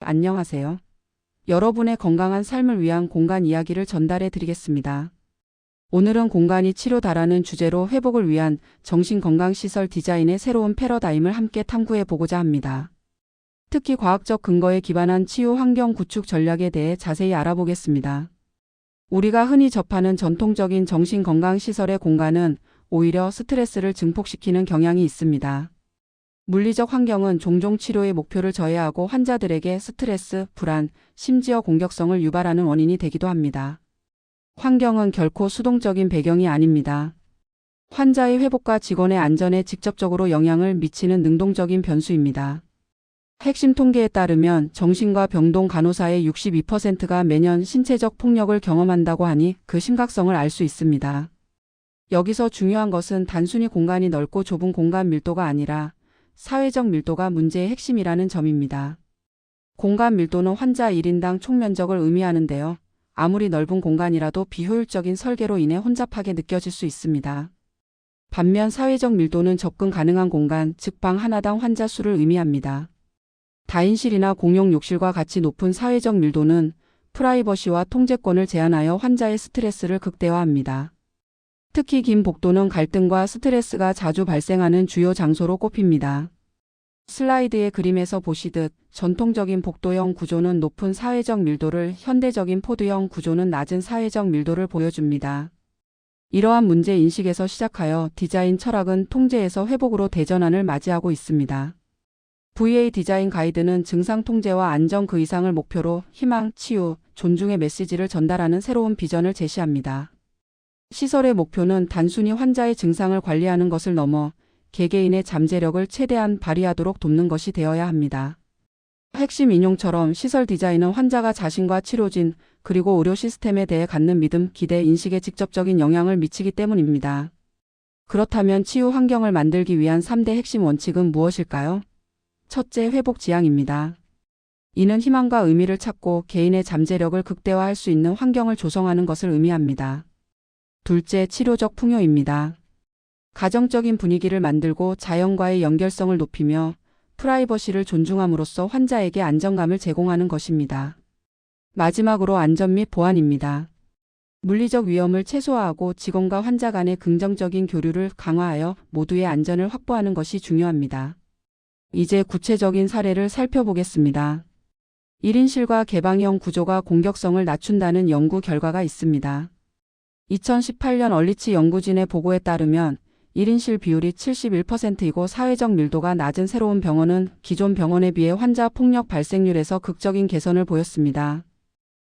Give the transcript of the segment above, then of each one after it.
안녕하세요. 여러분의 건강한 삶을 위한 공간 이야기를 전달해 드리겠습니다. 오늘은 공간이 치료다라는 주제로 회복을 위한 정신건강시설 디자인의 새로운 패러다임을 함께 탐구해 보고자 합니다. 특히 과학적 근거에 기반한 치유 환경 구축 전략에 대해 자세히 알아보겠습니다. 우리가 흔히 접하는 전통적인 정신건강시설의 공간은 오히려 스트레스를 증폭시키는 경향이 있습니다. 물리적 환경은 종종 치료의 목표를 저해하고 환자들에게 스트레스, 불안, 심지어 공격성을 유발하는 원인이 되기도 합니다. 환경은 결코 수동적인 배경이 아닙니다. 환자의 회복과 직원의 안전에 직접적으로 영향을 미치는 능동적인 변수입니다. 핵심 통계에 따르면 정신과 병동 간호사의 62%가 매년 신체적 폭력을 경험한다고 하니 그 심각성을 알 수 있습니다. 여기서 중요한 것은 단순히 공간이 넓고 좁은 공간 밀도가 아니라 사회적 밀도가 문제의 핵심이라는 점입니다. 공간 밀도는 환자 1인당 총면적을 의미하는데요. 아무리 넓은 공간이라도 비효율적인 설계로 인해 혼잡하게 느껴질 수 있습니다. 반면 사회적 밀도는 접근 가능한 공간, 즉 방 하나당 환자 수를 의미합니다. 다인실이나 공용 욕실과 같이 높은 사회적 밀도는 프라이버시와 통제권을 제한하여 환자의 스트레스를 극대화합니다. 특히 긴 복도는 갈등과 스트레스가 자주 발생하는 주요 장소로 꼽힙니다. 슬라이드의 그림에서 보시듯 전통적인 복도형 구조는 높은 사회적 밀도를, 현대적인 포드형 구조는 낮은 사회적 밀도를 보여줍니다. 이러한 문제 인식에서 시작하여 디자인 철학은 통제에서 회복으로 대전환을 맞이하고 있습니다. VA 디자인 가이드는 증상 통제와 안정 그 이상을 목표로 희망, 치유, 존중의 메시지를 전달하는 새로운 비전을 제시합니다. 시설의 목표는 단순히 환자의 증상을 관리하는 것을 넘어 개개인의 잠재력을 최대한 발휘하도록 돕는 것이 되어야 합니다. 핵심 인용처럼 시설 디자인은 환자가 자신과 치료진 그리고 의료 시스템에 대해 갖는 믿음, 기대, 인식에 직접적인 영향을 미치기 때문입니다. 그렇다면 치유 환경을 만들기 위한 3대 핵심 원칙은 무엇일까요? 첫째, 회복 지향입니다. 이는 희망과 의미를 찾고 개인의 잠재력을 극대화할 수 있는 환경을 조성하는 것을 의미합니다. 둘째, 치료적 풍요입니다. 가정적인 분위기를 만들고 자연과의 연결성을 높이며 프라이버시를 존중함으로써 환자에게 안정감을 제공하는 것입니다. 마지막으로 안전 및 보안입니다. 물리적 위험을 최소화하고 직원과 환자 간의 긍정적인 교류를 강화하여 모두의 안전을 확보하는 것이 중요합니다. 이제 구체적인 사례를 살펴보겠습니다. 1인실과 개방형 구조가 공격성을 낮춘다는 연구 결과가 있습니다. 2018년 얼리치 연구진의 보고에 따르면 1인실 비율이 71%이고 사회적 밀도가 낮은 새로운 병원은 기존 병원에 비해 환자 폭력 발생률에서 극적인 개선을 보였습니다.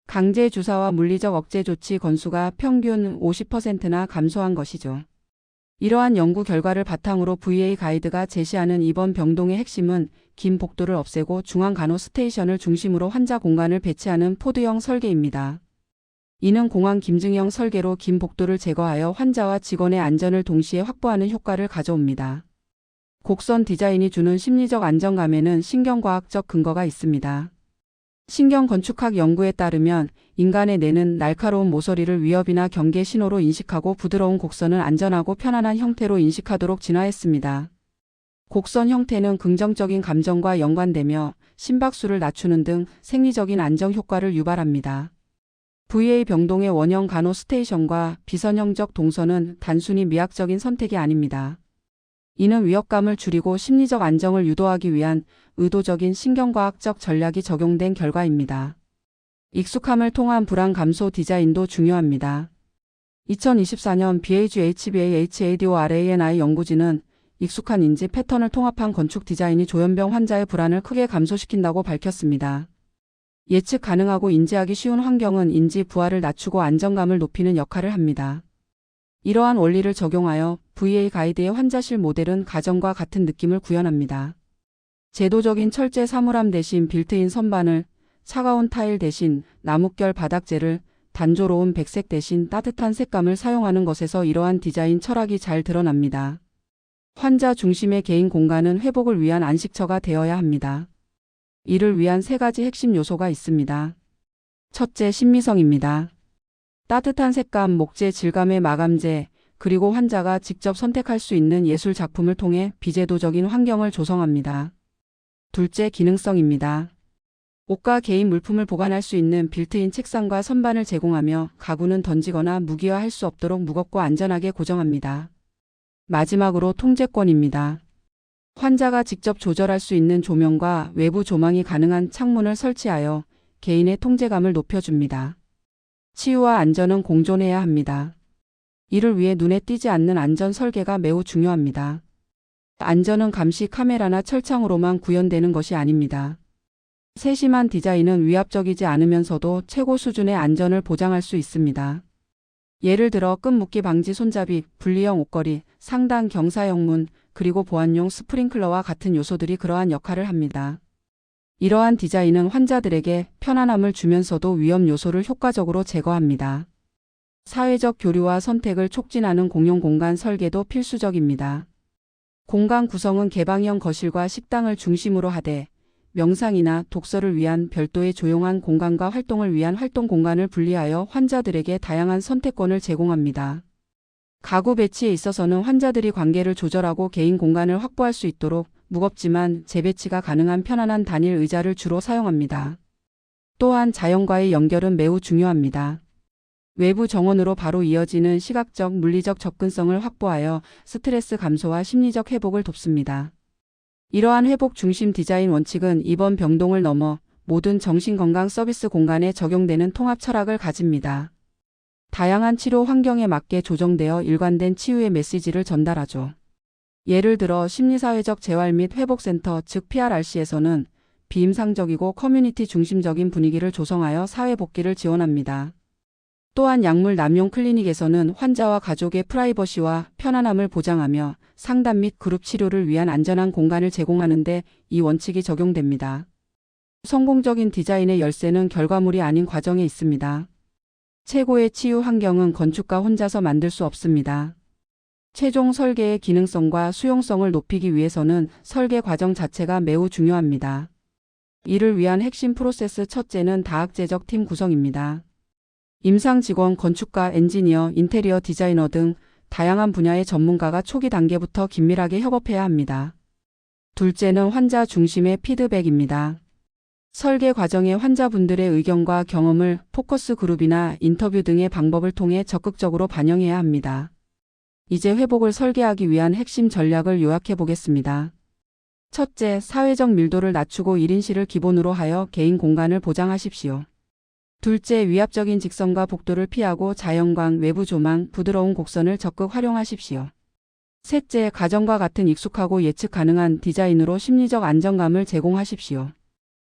강제 주사와 물리적 억제 조치 건수가 평균 50%나 감소한 것이죠. 이러한 연구 결과를 바탕으로 VA 가이드가 제시하는 이번 병동의 핵심은 긴 복도를 없애고 중앙 간호 스테이션을 중심으로 환자 공간을 배치하는 포드형 설계입니다. 이는 공항 김증형 설계로 긴 복도를 제거하여 환자와 직원의 안전을 동시에 확보하는 효과를 가져옵니다. 곡선 디자인이 주는 심리적 안정감에는 신경과학적 근거가 있습니다. 신경건축학 연구에 따르면 인간의 뇌는 날카로운 모서리를 위협이나 경계 신호로 인식하고 부드러운 곡선을 안전하고 편안한 형태로 인식하도록 진화했습니다. 곡선 형태는 긍정적인 감정과 연관되며 심박수를 낮추는 등 생리적인 안정 효과를 유발합니다. VA 병동의 원형 간호 스테이션과 비선형적 동선은 단순히 미학적인 선택이 아닙니다. 이는 위협감을 줄이고 심리적 안정을 유도하기 위한 의도적인 신경과학적 전략이 적용된 결과입니다. 익숙함을 통한 불안 감소 디자인도 중요합니다. 2024년 BHBAHADORANI 연구진은 익숙한 인지 패턴을 통합한 건축 디자인이 조현병 환자의 불안을 크게 감소시킨다고 밝혔습니다. 예측 가능하고 인지하기 쉬운 환경은 인지 부하를 낮추고 안정감을 높이는 역할을 합니다. 이러한 원리를 적용하여 VA 가이드의 환자실 모델은 가정과 같은 느낌을 구현합니다. 제도적인 철제 사물함 대신 빌트인 선반을, 차가운 타일 대신 나뭇결 바닥재를, 단조로운 백색 대신 따뜻한 색감을 사용하는 것에서 이러한 디자인 철학이 잘 드러납니다. 환자 중심의 개인 공간은 회복을 위한 안식처가 되어야 합니다. 이를 위한 3가지 핵심 요소가 있습니다. 첫째, 심미성입니다. 따뜻한 색감, 목재 질감의 마감재, 그리고 환자가 직접 선택할 수 있는 예술 작품을 통해 비제도적인 환경을 조성합니다. 둘째, 기능성입니다. 옷과 개인 물품을 보관할 수 있는 빌트인 책상과 선반을 제공하며 가구는 던지거나 무기화할 수 없도록 무겁고 안전하게 고정합니다. 마지막으로 통제권입니다. 환자가 직접 조절할 수 있는 조명과 외부 조망이 가능한 창문을 설치하여 개인의 통제감을 높여줍니다. 치유와 안전은 공존해야 합니다. 이를 위해 눈에 띄지 않는 안전 설계가 매우 중요합니다. 안전은 감시 카메라나 철창으로만 구현되는 것이 아닙니다. 세심한 디자인은 위압적이지 않으면서도 최고 수준의 안전을 보장할 수 있습니다. 예를 들어 끈 묶기 방지 손잡이, 분리형 옷걸이, 상단 경사형 문, 그리고 보안용 스프링클러와 같은 요소들이 그러한 역할을 합니다. 이러한 디자인은 환자들에게 편안함을 주면서도 위험 요소를 효과적으로 제거합니다. 사회적 교류와 선택을 촉진하는 공용 공간 설계도 필수적입니다. 공간 구성은 개방형 거실과 식당을 중심으로 하되 명상이나 독서를 위한 별도의 조용한 공간과 활동을 위한 활동 공간을 분리하여 환자들에게 다양한 선택권을 제공합니다. 가구 배치에 있어서는 환자들이 관계를 조절하고 개인 공간을 확보할 수 있도록 무겁지만 재배치가 가능한 편안한 단일 의자를 주로 사용합니다. 또한 자연과의 연결은 매우 중요합니다. 외부 정원으로 바로 이어지는 시각적, 물리적 접근성을 확보하여 스트레스 감소와 심리적 회복을 돕습니다. 이러한 회복 중심 디자인 원칙은 입원 병동을 넘어 모든 정신건강 서비스 공간에 적용되는 통합 철학을 가집니다. 다양한 치료 환경에 맞게 조정되어 일관된 치유의 메시지를 전달하죠. 예를 들어 심리사회적 재활 및 회복센터 즉 PRRC에서는 비임상적이고 커뮤니티 중심적인 분위기를 조성하여 사회 복귀를 지원합니다. 또한 약물 남용 클리닉에서는 환자와 가족의 프라이버시와 편안함을 보장하며 상담 및 그룹 치료를 위한 안전한 공간을 제공하는 데 이 원칙이 적용됩니다. 성공적인 디자인의 열쇠는 결과물이 아닌 과정에 있습니다. 최고의 치유 환경은 건축가 혼자서 만들 수 없습니다. 최종 설계의 기능성과 수용성을 높이기 위해서는 설계 과정 자체가 매우 중요합니다. 이를 위한 핵심 프로세스 첫째는 다학제적 팀 구성입니다. 임상 직원, 건축가, 엔지니어, 인테리어 디자이너 등 다양한 분야의 전문가가 초기 단계부터 긴밀하게 협업해야 합니다. 둘째는 환자 중심의 피드백입니다. 설계 과정에 환자분들의 의견과 경험을 포커스 그룹이나 인터뷰 등의 방법을 통해 적극적으로 반영해야 합니다. 이제 회복을 설계하기 위한 핵심 전략을 요약해 보겠습니다. 첫째, 사회적 밀도를 낮추고 1인실을 기본으로 하여 개인 공간을 보장하십시오. 둘째, 위압적인 직선과 복도를 피하고 자연광, 외부 조망, 부드러운 곡선을 적극 활용하십시오. 셋째, 가정과 같은 익숙하고 예측 가능한 디자인으로 심리적 안정감을 제공하십시오.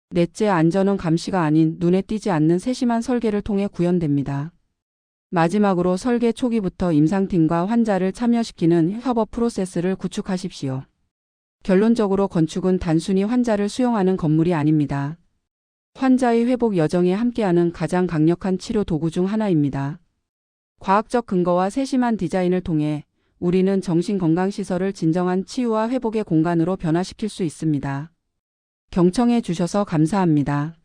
넷째, 안전은 감시가 아닌 눈에 띄지 않는 세심한 설계를 통해 구현됩니다. 마지막으로 설계 초기부터 임상팀과 환자를 참여시키는 협업 프로세스를 구축하십시오. 결론적으로 건축은 단순히 환자를 수용하는 건물이 아닙니다. 환자의 회복 여정에 함께하는 가장 강력한 치료 도구 중 하나입니다. 과학적 근거와 세심한 디자인을 통해 우리는 정신건강시설을 진정한 치유와 회복의 공간으로 변화시킬 수 있습니다. 경청해 주셔서 감사합니다.